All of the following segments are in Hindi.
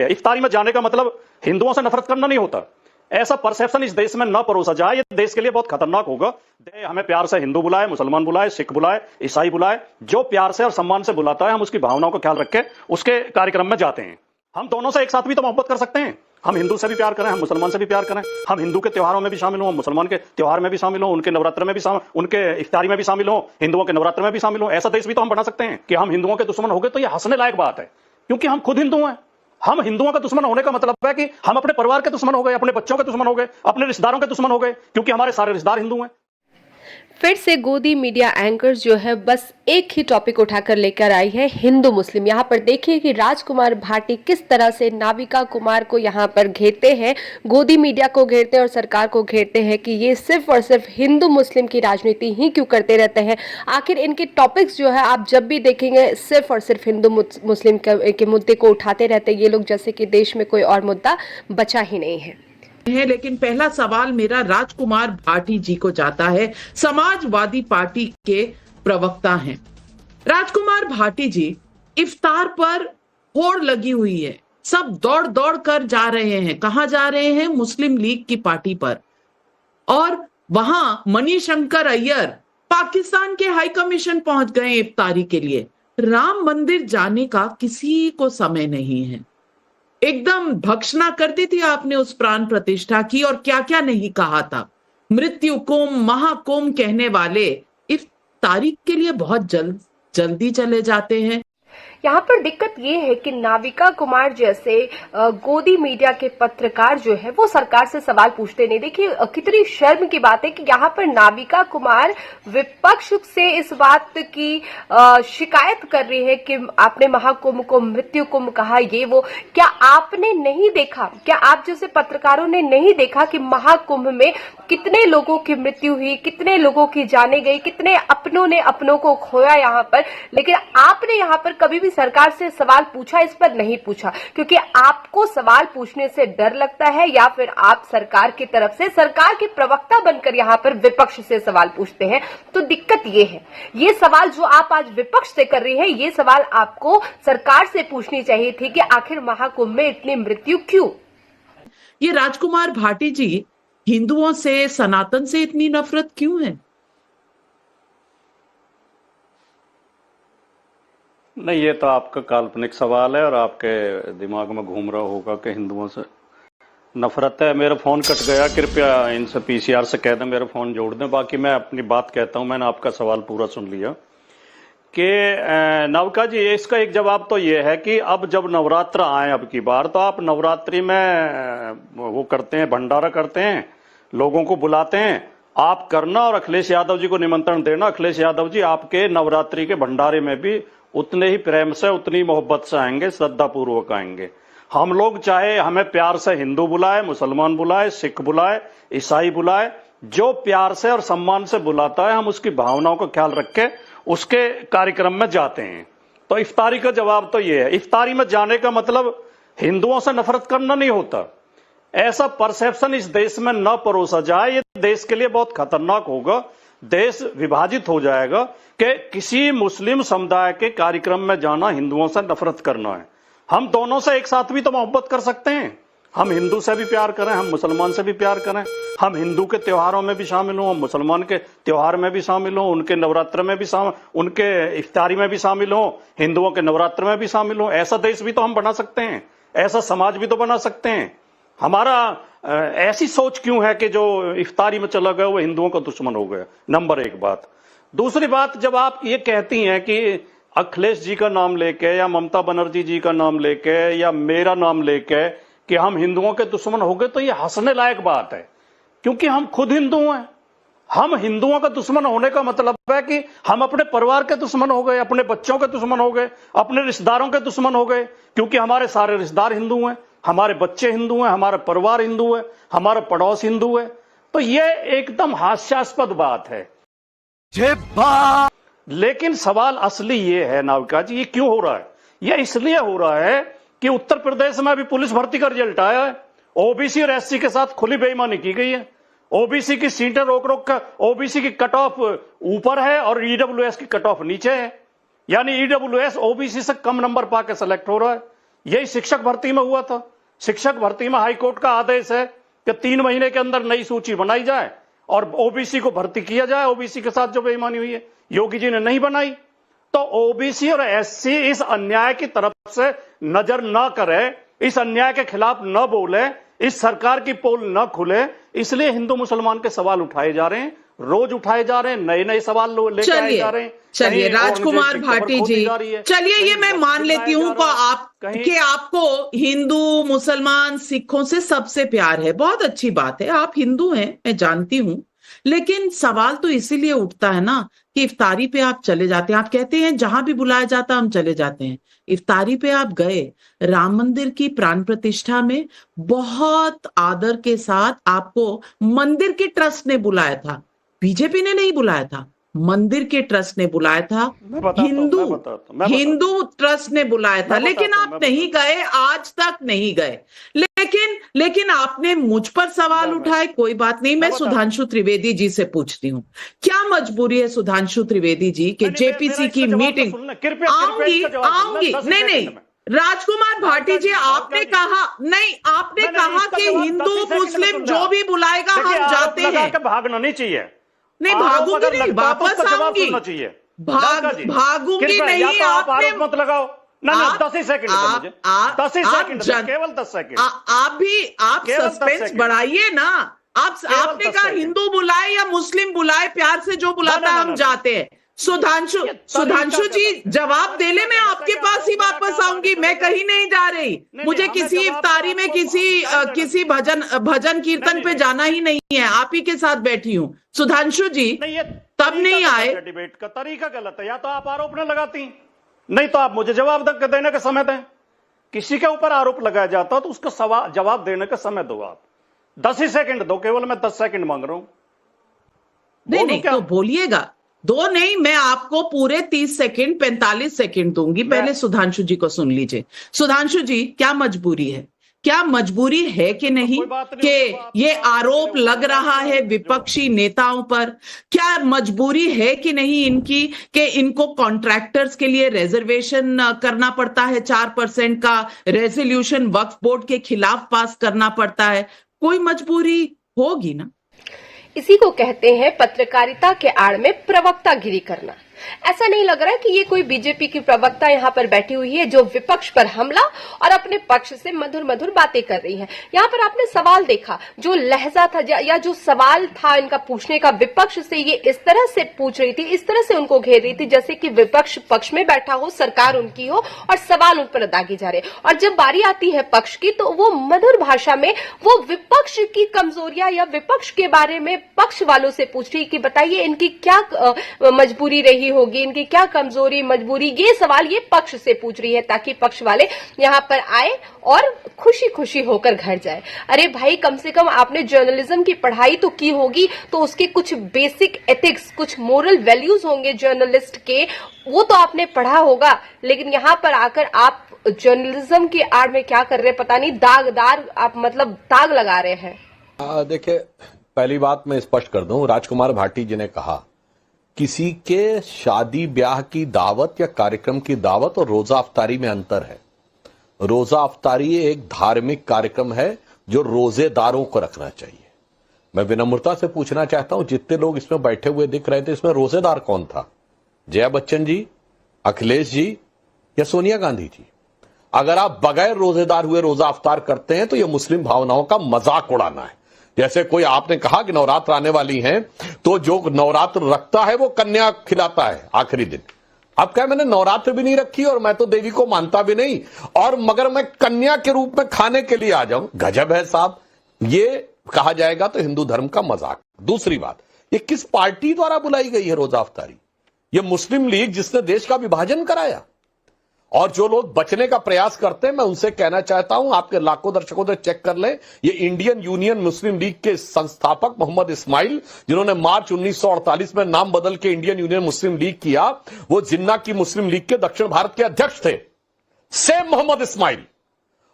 इफ्तारी में जाने का मतलब हिंदुओं से नफरत करना नहीं होता। ऐसा परसेप्शन इस देश में न परोसा जाए, ये देश के लिए बहुत खतरनाक होगा। हमें प्यार से हिंदू बुलाए, मुसलमान बुलाए, सिख बुलाए, ईसाई बुलाए, जो प्यार से और सम्मान से बुलाता है हम उसकी भावनाओं का ख्याल रख के उसके कार्यक्रम में जाते हैं। हम दोनों से एक साथ भी तो मोहब्बत कर सकते हैं। हम हिंदू से भी प्यार करें, हम मुसलमान से भी प्यार करें, हम हिंदू के त्योहारों में भी शामिल हों, हम मुसलमान के त्योहार में भी शामिल हों, उनके नवरात्र में भी उनके इफ्तारी में भी शामिल हों, हिंदुओं के नवरात्र में भी शामिल हों। ऐसा देश भी तो हम बना सकते हैं कि हम हिंदुओं के दुश्मन हो गए तो ये हंसने लायक बात है, क्योंकि हम खुद हिंदू हैं। हम हिंदुओं का दुश्मन होने का मतलब है कि हम अपने परिवार के दुश्मन हो गए, अपने बच्चों के दुश्मन हो गए, अपने रिश्तेदारों के दुश्मन हो गए, क्योंकि हमारे सारे रिश्तेदार हिंदू हैं। फिर से गोदी मीडिया एंकर जो है बस एक ही टॉपिक उठाकर लेकर आई है, हिंदू मुस्लिम। यहाँ पर देखिए कि राजकुमार भाटी किस तरह से नाविका कुमार को यहाँ पर घेरते हैं, गोदी मीडिया को घेरते हैं और सरकार को घेरते हैं कि ये सिर्फ और सिर्फ हिंदू मुस्लिम की राजनीति ही क्यों करते रहते हैं। आखिर इनके टॉपिक्स जो है आप जब भी देखेंगे सिर्फ और सिर्फ हिंदू मुस्लिम के मुद्दे को उठाते रहते हैं ये लोग, जैसे कि देश में कोई और मुद्दा बचा ही नहीं है। लेकिन पहला सवाल मेरा राजकुमार भाटी जी को जाता है, समाजवादी पार्टी के प्रवक्ता हैं। राजकुमार भाटी जी, इफ्तार पर होड़ लगी हुई है, सब दौड़ दौड़ कर जा रहे हैं। कहां जा रहे हैं? मुस्लिम लीग की पार्टी पर। और वहां मणिशंकर अय्यर पाकिस्तान के हाई कमीशन पहुंच गए इफ्तारी के लिए। राम मंदिर जाने का किसी को समय नहीं है। एकदम भक्षणा कर दी थी आपने उस प्राण प्रतिष्ठा की, और क्या क्या नहीं कहा था। मृत्यु कोम महाकोम कहने वाले इस तारीख के लिए बहुत जल्दी चले जाते हैं। यहाँ पर दिक्कत ये है कि नाविका कुमार जैसे गोदी मीडिया के पत्रकार जो है वो सरकार से सवाल पूछते नहीं। देखिए कितनी शर्म की बात है कि यहाँ पर नाविका कुमार विपक्ष से इस बात की शिकायत कर रही है कि आपने महाकुंभ को मृत्यु कुंभ कहा, ये वो। क्या आपने नहीं देखा, क्या आप जैसे पत्रकारों ने नहीं देखा कि महाकुंभ में कितने लोगों की मृत्यु हुई, कितने लोगों की जाने गई, कितने अपनों ने अपनों को खोया यहाँ पर। लेकिन आपने यहाँ पर कभी भी सरकार से सवाल पूछा? इस पर नहीं पूछा, क्योंकि आपको सवाल पूछने से डर लगता है, या फिर आप सरकार की तरफ से सरकार के प्रवक्ता बनकर यहाँ पर विपक्ष से सवाल पूछते हैं। तो दिक्कत ये है, ये सवाल जो आप आज विपक्ष से कर रही है, ये सवाल आपको सरकार से पूछनी चाहिए थी कि आखिर महाकुंभ में इतनी मृत्यु क्यों। ये राजकुमार भाटी जी, हिंदुओं से, सनातन से इतनी नफरत क्यों है? नहीं, ये तो आपका काल्पनिक सवाल है और आपके दिमाग में घूम रहा होगा कि हिंदुओं से नफरत है। मेरा फोन कट गया, कृपया इनसे पीसीआर से कह दें मेरा फोन जोड़ दें। बाकी मैं अपनी बात कहता हूं, मैंने आपका सवाल पूरा सुन लिया कि नवका जी, इसका एक जवाब तो ये है कि अब जब नवरात्र आए अब की बार, तो आप नवरात्रि में वो करते हैं, भंडारा करते हैं, लोगों को बुलाते हैं। आप करना और अखिलेश यादव जी को निमंत्रण देना। अखिलेश यादव जी आपके नवरात्रि के भंडारे में भी उतने ही प्रेम से, उतनी मोहब्बत से आएंगे, श्रद्धा पूर्वक आएंगे। हम लोग चाहे हमें प्यार से हिंदू बुलाए, मुसलमान बुलाए, सिख बुलाए, ईसाई बुलाए, जो प्यार से और सम्मान से बुलाता है हम उसकी भावनाओं का ख्याल रख के उसके कार्यक्रम में जाते हैं। तो इफ्तारी का जवाब तो ये है, इफ्तारी में जाने का मतलब हिंदुओं से नफरत करना नहीं होता। ऐसा परसेप्शन इस देश में न परोसा जाए, ये देश के लिए बहुत खतरनाक होगा। देश विभाजित हो जाएगा कि किसी मुस्लिम समुदाय के कार्यक्रम में जाना हिंदुओं से नफरत करना है। हम दोनों से एक साथ भी तो मोहब्बत कर सकते हैं। हम हिंदू से भी प्यार करें, हम मुसलमान से भी प्यार करें, हम हिंदू के त्योहारों में भी शामिल हों, हम मुसलमान के त्योहार में भी शामिल हों, उनके नवरात्र में भी उनके इफ्तारी में भी शामिल हों, हिंदुओं के नवरात्र में भी शामिल हों। ऐसा देश भी तो हम बना सकते हैं, ऐसा समाज भी तो बना सकते हैं। हमारा ऐसी सोच क्यों है कि जो इफ्तारी में चला गया वो हिंदुओं का दुश्मन हो गया? नंबर एक बात। दूसरी बात, जब आप ये कहती हैं कि अखिलेश जी का नाम लेके या ममता बनर्जी जी का नाम लेके या मेरा नाम लेके कि हम हिंदुओं के दुश्मन हो गए, तो ये हंसने लायक बात है, क्योंकि हम खुद हिंदू हैं। हम हिंदुओं का दुश्मन होने का मतलब है कि हम अपने परिवार के दुश्मन हो गए, अपने बच्चों के दुश्मन हो गए, अपने रिश्तेदारों के दुश्मन हो गए, क्योंकि हमारे सारे रिश्तेदार हिंदू हैं, हमारे बच्चे हिंदू हैं, हमारा परिवार हिंदू है, हमारा पड़ोस हिंदू है। तो ये एकदम हास्यास्पद बात है। लेकिन सवाल असली ये है नाविका जी, ये क्यों हो रहा है? ये इसलिए हो रहा है कि उत्तर प्रदेश में अभी पुलिस भर्ती का रिजल्ट आया है। ओबीसी और एससी के साथ खुली बेईमानी की गई है। ओबीसी की सीटें रोक रोक कर ओबीसी की कट ऑफ ऊपर है और ईडब्ल्यूएस की कट ऑफ नीचे है, यानी ईडब्ल्यूएस ओबीसी से कम नंबर पाके सेलेक्ट हो रहा है। यही शिक्षक भर्ती में हुआ था। शिक्षक भर्ती में हाईकोर्ट का आदेश है कि 3 महीने के अंदर नई सूची बनाई जाए और ओबीसी को भर्ती किया जाए। ओबीसी के साथ जो बेईमानी हुई है, योगी जी ने नहीं बनाई। तो ओबीसी और एससी इस अन्याय की तरफ से नजर न करे, इस अन्याय के खिलाफ न बोले, इस सरकार की पोल न खुले, इसलिए हिंदू मुसलमान के सवाल उठाए जा रहे हैं, रोज उठाए जा रहे हैं, नए नए सवाल लेके आए जा रहे हैं। चलिए राजकुमार भाटी जी, चलिए ये मैं मान लेती हूँ कि आपको हिंदू मुसलमान सिखों से सबसे प्यार है, बहुत अच्छी बात है, आप हिंदू हैं मैं जानती हूँ, लेकिन सवाल तो इसीलिए उठता है ना कि इफ्तारी पे आप चले जाते हैं, आप कहते हैं जहां भी बुलाया जाता हम चले जाते हैं। इफ्तारी पे आप गए, राम मंदिर की प्राण प्रतिष्ठा में बहुत आदर के साथ आपको मंदिर के ट्रस्ट ने बुलाया था, बीजेपी ने नहीं बुलाया था, मंदिर के ट्रस्ट ने बुलाया था, हिंदू ट्रस्ट ने बुलाया था, लेकिन आप नहीं गए, आज तक नहीं गए। लेकिन आपने मुझ पर सवाल उठाए, कोई बात नहीं, मैं सुधांशु त्रिवेदी जी से पूछती हूँ, क्या मजबूरी है सुधांशु त्रिवेदी जी कि जेपीसी की मीटिंग आऊंगी नहीं राजकुमार भाटी जी, आपने कहा कि हिंदू मुस्लिम जो भी बुलाएगा हम जाते हैं, भागना नहीं चाहिए। नहीं भागूंगी नहीं, वापस आऊंगी, भागूंगी नहीं, आपने मत लगाओ ना 10 ही सेकंड, 10 ही सेकंड, केवल 10 सेकंड। आप सस्पेंस बढ़ाइए ना, आपने कहा हिंदू बुलाए या मुस्लिम बुलाए, प्यार से जो बुलाता है हम जाते हैं। सुधांशु जी जवाब दे ले, मैं आपके पास ही वापस आऊंगी, मैं कहीं नहीं जा रही, मुझे किसी इफ्तारी में किसी भजन कीर्तन पे जाना ही नहीं है, आप ही के साथ बैठी हूँ। सुधांशु जी तब नहीं आए, डिबेट का तरीका गलत है, या तो आप आरोप न लगाती, नहीं तो आप मुझे जवाब देने का समय दें। किसी के ऊपर आरोप लगाया जाता है तो उसका जवाब देने का समय दो, आप 10 ही सेकंड दो, केवल मैं 10 सेकंड मांग रहा हूं। नहीं तो बोलिएगा, दो नहीं, मैं आपको पूरे 30 सेकंड 45 सेकंड दूंगी, पहले सुधांशु जी को सुन लीजिए। सुधांशु जी क्या मजबूरी है कि नहीं कि ये आरोप लग रहा है विपक्षी नेताओं पर? क्या मजबूरी है कि नहीं इनकी कि इनको कॉन्ट्रैक्टर्स के लिए रिजर्वेशन करना पड़ता है, 4% का रेजोल्यूशन वक्फ बोर्ड के खिलाफ पास करना पड़ता है? कोई मजबूरी होगी ना। इसी को कहते हैं पत्रकारिता के आड़ में प्रवक्तागिरी करना। ऐसा नहीं लग रहा है कि ये कोई बीजेपी की प्रवक्ता यहाँ पर बैठी हुई है जो विपक्ष पर हमला और अपने पक्ष से मधुर मधुर बातें कर रही है। यहाँ पर आपने सवाल देखा, जो लहजा था या जो सवाल था इनका पूछने का, विपक्ष से ये इस तरह से पूछ रही थी, इस तरह से उनको घेर रही थी जैसे कि विपक्ष पक्ष में बैठा हो, सरकार उनकी हो और सवाल उन पर दागे जा रहे। और जब बारी आती है पक्ष की तो वो मधुर भाषा में वो विपक्ष की कमजोरियां या विपक्ष के बारे में पक्ष वालों से पूछ रही कि बताइए इनकी क्या मजबूरी रही होगी, इनकी क्या कमजोरी मजबूरी, ये सवाल ये पक्ष से पूछ रही है ताकि पक्ष वाले यहाँ पर आए और खुशी खुशी होकर घर जाए। अरे भाई, कम से कम आपने जर्नलिज्म की पढ़ाई तो की होगी, तो उसके कुछ बेसिक एथिक्स, कुछ मोरल वैल्यूज होंगे जर्नलिस्ट के, वो तो आपने पढ़ा होगा। लेकिन यहाँ पर आकर आप जर्नलिज्म की आड़ में क्या कर रहे हैं पता नहीं, दागदार आप मतलब दाग लगा रहे हैं। देखिए, पहली बात मैं स्पष्ट कर दूं, राजकुमार भाटी जी ने कहा किसी के शादी ब्याह की दावत या कार्यक्रम की दावत और रोजा अफ्तारी में अंतर है। रोजा अफ्तारी एक धार्मिक कार्यक्रम है जो रोजेदारों को रखना चाहिए। मैं विनम्रता से पूछना चाहता हूं, जितने लोग इसमें बैठे हुए दिख रहे थे, इसमें रोजेदार कौन था? जया बच्चन जी, अखिलेश जी या सोनिया गांधी जी? अगर आप बगैर रोजेदार हुए रोजा अफ्तार करते हैं तो यह मुस्लिम भावनाओं का मजाक उड़ाना है। जैसे कोई आपने कहा कि नवरात्र आने वाली हैं, तो जो नवरात्र रखता है वो कन्या खिलाता है आखिरी दिन। अब क्या, मैंने नवरात्र भी नहीं रखी और मैं तो देवी को मानता भी नहीं, और मगर मैं कन्या के रूप में खाने के लिए आ जाऊं, गजब है साहब। ये कहा जाएगा तो हिंदू धर्म का मजाक। दूसरी बात, ये किस पार्टी द्वारा बुलाई गई है रोजा अफ्तारी? ये मुस्लिम लीग जिसने देश का विभाजन कराया। और जो लोग बचने का प्रयास करते हैं, मैं उनसे कहना चाहता हूं, आपके लाखों दर्शकों से चेक कर लें, ये इंडियन यूनियन मुस्लिम लीग के संस्थापक मोहम्मद इस्माइल, जिन्होंने मार्च 1948 में नाम बदल के इंडियन यूनियन मुस्लिम लीग किया, वो जिन्ना की मुस्लिम लीग के दक्षिण भारत के अध्यक्ष थे, सेम मोहम्मद इस्माइल।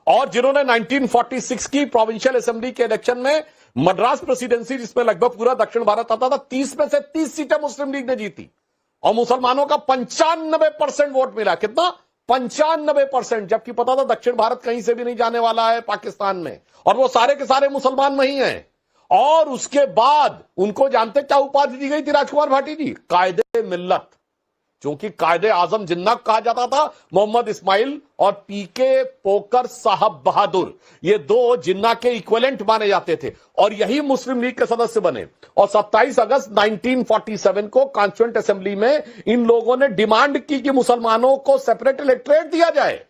और जिन्होंने 1946 की प्रोविंशियल असेंबली के इलेक्शन में मद्रास प्रेसिडेंसी, जिसमें लगभग पूरा दक्षिण भारत आता था, 30 में से 30 सीटें मुस्लिम लीग ने जीती और मुसलमानों का 95% वोट मिला। कितना? 95%, जबकि पता था दक्षिण भारत कहीं से भी नहीं जाने वाला है पाकिस्तान में, और वो सारे के सारे मुसलमान नहीं हैं। और उसके बाद उनको जानते क्या उपाधि दी गई थी राजकुमार भाटी जी? कायदे मिल्लत। क्योंकि कायदे आजम जिन्ना कहा जाता था मोहम्मद इस्माइल और पीके पोकर साहब बहादुर, ये दो जिन्ना के इक्विवेलेंट माने जाते थे, और यही मुस्लिम लीग के सदस्य बने। और 27 अगस्त 1947 को कॉन्स्टिट्यूएंट असेंबली में इन लोगों ने डिमांड की कि मुसलमानों को सेपरेट इलेक्टोरेट दिया जाए।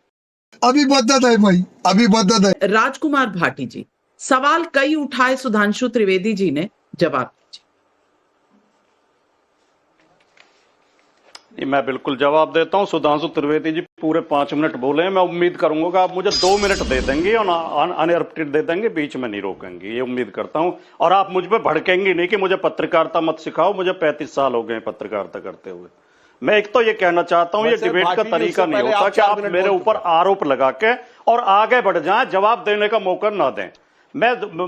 अभी बदत है भाई, अभी बदत है। राजकुमार भाटी जी, सवाल कई उठाए, सुधांशु त्रिवेदी जी ने जवाब मैं बिल्कुल जवाब देता हूं। सुधांशु त्रिवेदी जी पूरे 5 मिनट बोले हैं। मैं उम्मीद करूंगा कि आप मुझे 2 मिनट दे देंगे और अनइंटरप्टेड दे देंगे, बीच में नहीं रोकेंगे, ये उम्मीद करता हूं। और आप मुझ पे भड़केंगे नहीं कि मुझे पत्रकारिता मत सिखाओ, मुझे 35 साल हो गए पत्रकारिता करते हुए। मैं एक तो ये कहना चाहता हूं, ये डिबेट का तरीका नहीं होता कि आप मेरे ऊपर आरोप लगा के और आगे बढ़ जाएं, जवाब देने का मौका ना दें।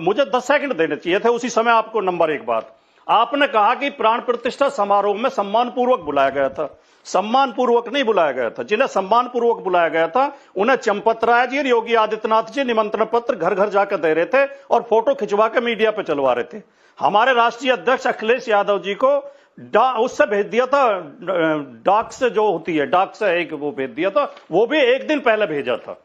मुझे 10 सेकंड देने चाहिए थे उसी समय आपको। नंबर 1 बात, आपने कहा कि प्राण प्रतिष्ठा समारोह में सम्मानपूर्वक बुलाया गया था। सम्मानपूर्वक नहीं बुलाया गया था। जिन्हें सम्मानपूर्वक बुलाया गया था उन्हें चंपत राय जी और योगी आदित्यनाथ जी निमंत्रण पत्र घर घर जाकर दे रहे थे और फोटो खिंचवा के मीडिया पे चलवा रहे थे। हमारे राष्ट्रीय अध्यक्ष अखिलेश यादव जी को उससे भेज दिया था, डाक से जो होती है, डाक से एक वो भेज दिया था, वो भी एक दिन पहले भेजा था।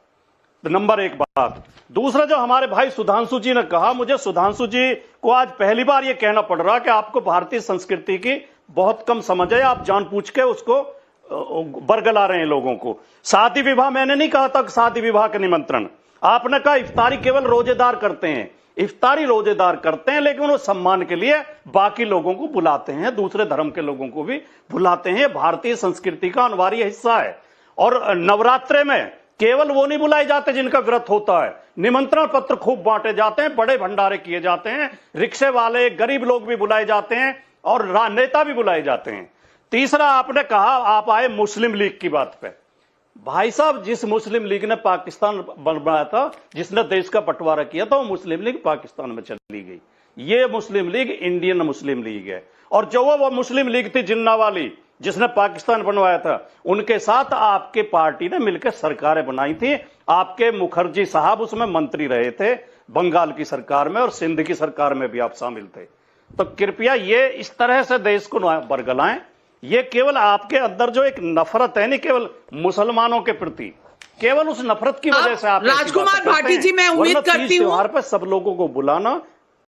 नंबर 1 बात। दूसरा, जो हमारे भाई सुधांशु जी ने कहा, मुझे सुधांशु जी को आज पहली बार यह कहना पड़ रहा कि आपको भारतीय संस्कृति की बहुत कम समझ है, आप जानबूझ के उसको बरगला रहे हैं लोगों को। शादी विवाह मैंने नहीं कहा था कि शादी विवाह का निमंत्रण, आपने कहा इफ्तारी केवल रोजेदार करते हैं। इफ्तारी रोजेदार करते हैं, लेकिन वो सम्मान के लिए बाकी लोगों को बुलाते हैं, दूसरे धर्म के लोगों को भी बुलाते हैं। भारतीय संस्कृति का अनिवार्य हिस्सा है। और नवरात्रे में केवल वो नहीं बुलाए जाते जिनका व्रत होता है, निमंत्रण पत्र खूब बांटे जाते हैं, बड़े भंडारे किए जाते हैं, रिक्शे वाले गरीब लोग भी बुलाए जाते हैं और नेता भी बुलाए जाते हैं। तीसरा, आपने कहा, आप आए मुस्लिम लीग की बात पे। भाई साहब, जिस मुस्लिम लीग ने पाकिस्तान बनाया था, जिसने देश का बंटवारा किया था, वो मुस्लिम लीग पाकिस्तान में चली गई। ये मुस्लिम लीग इंडियन मुस्लिम लीग है। और जो वो मुस्लिम लीग थी जिन्ना वाली, जिसने पाकिस्तान बनवाया था, उनके साथ आपके पार्टी ने मिलकर सरकारें बनाई थी। आपके मुखर्जी साहब उसमें मंत्री रहे थे, बंगाल की सरकार में, और सिंध की सरकार में भी आप शामिल थे। तो कृपया ये इस तरह से देश को बरगलाएं। ये केवल आपके अंदर जो एक नफरत है, नहीं केवल मुसलमानों के प्रति, केवल उस नफरत की वजह से आप राजकुमार भाटी जी, मैं उम्मीद करती हूँ त्योहार पर सब लोगों को बुलाना